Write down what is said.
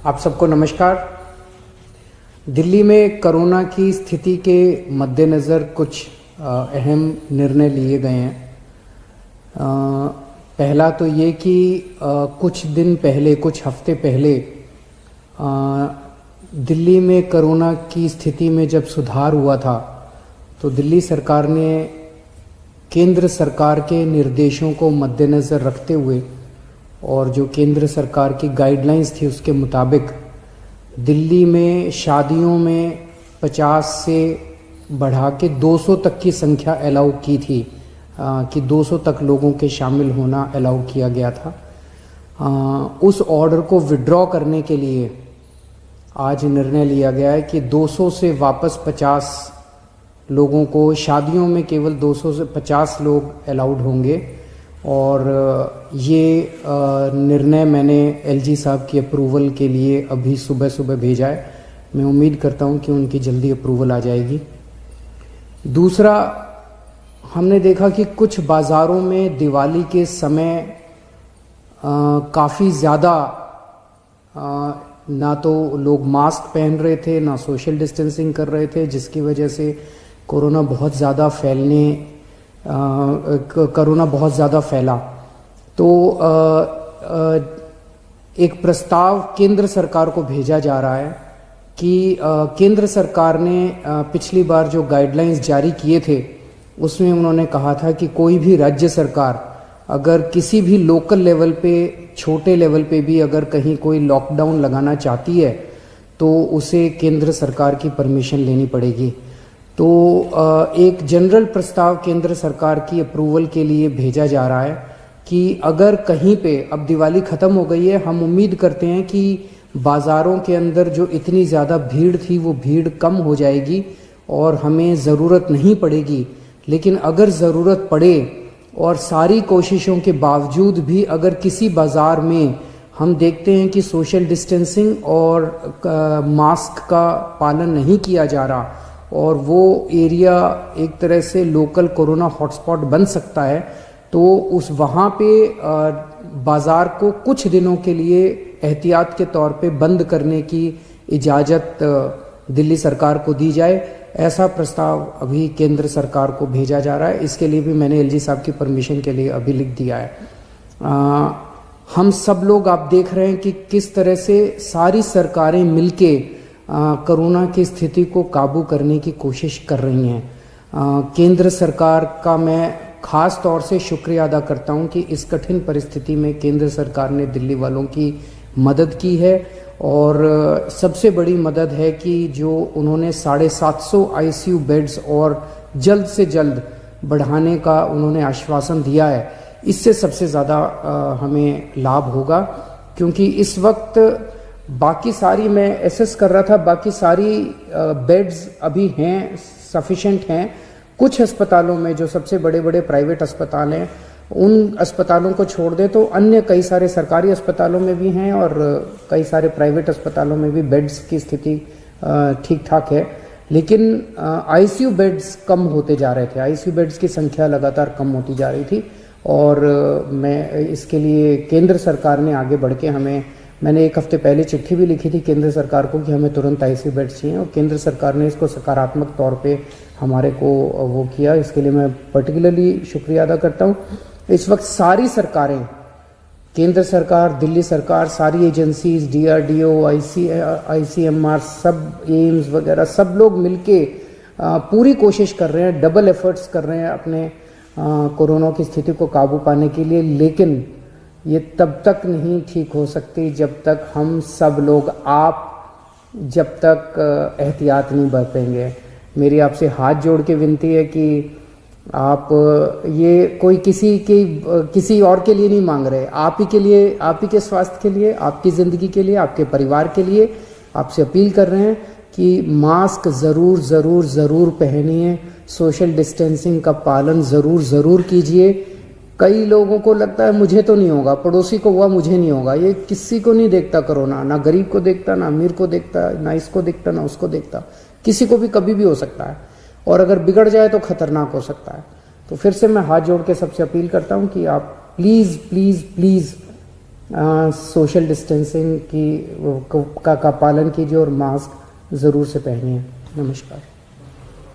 आप सबको नमस्कार। दिल्ली में कोरोना की स्थिति के मद्देनज़र कुछ अहम निर्णय लिए गए हैं। पहला तो ये कि कुछ दिन पहले, कुछ हफ्ते पहले दिल्ली में कोरोना की स्थिति में जब सुधार हुआ था तो दिल्ली सरकार ने केंद्र सरकार के निर्देशों को मद्देनज़र रखते हुए और जो केंद्र सरकार की गाइडलाइंस थी उसके मुताबिक दिल्ली में शादियों में 50 से बढ़ा के 200 तक की संख्या अलाउ की थी कि 200 तक लोगों के शामिल होना अलाउ किया गया था। उस ऑर्डर को विड्रॉ करने के लिए आज निर्णय लिया गया है कि 200 से वापस 50 लोगों को, शादियों में केवल 200 से 50 लोग अलाउड होंगे। और ये निर्णय मैंने एलजी साहब की अप्रूवल के लिए अभी सुबह सुबह भेजा है। मैं उम्मीद करता हूँ कि उनकी जल्दी अप्रूवल आ जाएगी। दूसरा, हमने देखा कि कुछ बाज़ारों में दिवाली के समय काफ़ी ज़्यादा ना तो लोग मास्क पहन रहे थे, ना सोशल डिस्टेंसिंग कर रहे थे, जिसकी वजह से कोरोना बहुत ज़्यादा फैला। तो एक प्रस्ताव केंद्र सरकार को भेजा जा रहा है कि केंद्र सरकार ने पिछली बार जो गाइडलाइंस जारी किए थे उसमें उन्होंने कहा था कि कोई भी राज्य सरकार अगर किसी भी लोकल लेवल पे, छोटे लेवल पे भी अगर कहीं कोई लॉकडाउन लगाना चाहती है तो उसे केंद्र सरकार की परमिशन लेनी पड़ेगी। तो एक जनरल प्रस्ताव केंद्र सरकार की अप्रूवल के लिए भेजा जा रहा है कि अगर कहीं पे, अब दिवाली ख़त्म हो गई है, हम उम्मीद करते हैं कि बाज़ारों के अंदर जो इतनी ज़्यादा भीड़ थी वो भीड़ कम हो जाएगी और हमें ज़रूरत नहीं पड़ेगी। लेकिन अगर ज़रूरत पड़े और सारी कोशिशों के बावजूद भी अगर किसी बाज़ार में हम देखते हैं कि सोशल डिस्टेंसिंग और मास्क का पालन नहीं किया जा रहा और वो एरिया एक तरह से लोकल कोरोना हॉटस्पॉट बन सकता है, तो उस वहाँ पे बाज़ार को कुछ दिनों के लिए एहतियात के तौर पे बंद करने की इजाज़त दिल्ली सरकार को दी जाए। ऐसा प्रस्ताव अभी केंद्र सरकार को भेजा जा रहा है। इसके लिए भी मैंने एलजी साहब की परमिशन के लिए अभी लिख दिया है। हम सब लोग, आप देख रहे हैं कि किस तरह से सारी सरकारें मिलके कोरोना की स्थिति को काबू करने की कोशिश कर रही हैं। केंद्र सरकार का मैं ख़ास तौर से शुक्रिया अदा करता हूं कि इस कठिन परिस्थिति में केंद्र सरकार ने दिल्ली वालों की मदद की है। और सबसे बड़ी मदद है कि जो उन्होंने 750 आईसीयू बेड्स और जल्द से जल्द बढ़ाने का उन्होंने आश्वासन दिया है। इससे सबसे ज़्यादा हमें लाभ होगा, क्योंकि इस वक्त बाकी सारी, मैं एसेस कर रहा था, बाकी सारी बेड्स अभी हैं, सफिशेंट हैं। कुछ अस्पतालों में, जो सबसे बड़े बड़े प्राइवेट अस्पताल हैं, उन अस्पतालों को छोड़ दे तो अन्य कई सारे सरकारी अस्पतालों में भी हैं और कई सारे प्राइवेट अस्पतालों में भी बेड्स की स्थिति ठीक ठाक है। लेकिन आईसीयू बेड्स कम होते जा रहे थे, आईसीयू बेड्स की संख्या लगातार कम होती जा रही थी। और मैं इसके लिए केंद्र सरकार ने आगे बढ़ के मैंने एक हफ्ते पहले चिट्ठी भी लिखी थी केंद्र सरकार को कि हमें तुरंत आईसीयू बेड चाहिए, और केंद्र सरकार ने इसको सकारात्मक तौर पे हमारे को वो किया। इसके लिए मैं पर्टिकुलरली शुक्रिया अदा करता हूँ। इस वक्त सारी सरकारें, केंद्र सरकार, दिल्ली सरकार, सारी एजेंसीज, डीआरडीओ, आईसीएमआर, सब एम्स वगैरह, सब लोग मिलके पूरी कोशिश कर रहे हैं, डबल एफर्ट्स कर रहे हैं अपने कोरोना की स्थिति को काबू पाने के लिए। लेकिन ये तब तक नहीं ठीक हो सकती जब तक हम सब लोग, जब तक एहतियात नहीं बरतेंगे। मेरी आपसे हाथ जोड़ के विनती है कि आप ये कोई किसी और के लिए नहीं मांग रहे, आप ही के लिए, आप ही के स्वास्थ्य के लिए, आपकी ज़िंदगी के लिए, आपके परिवार के लिए आपसे अपील कर रहे हैं कि मास्क ज़रूर ज़रूर ज़रूर पहनिए, सोशल डिस्टेंसिंग का पालन ज़रूर कीजिए। कई लोगों को लगता है मुझे तो नहीं होगा, पड़ोसी को हुआ, मुझे नहीं होगा। ये किसी को नहीं देखता कोरोना, ना गरीब को देखता, ना अमीर को देखता, ना इसको देखता, ना उसको देखता। किसी को भी कभी भी हो सकता है, और अगर बिगड़ जाए तो खतरनाक हो सकता है। तो फिर से मैं हाथ जोड़ के सबसे अपील करता हूं कि आप please please please social distancing की का पालन कीजिए और मास्क ज़रूर से पहनिए। नमस्कार।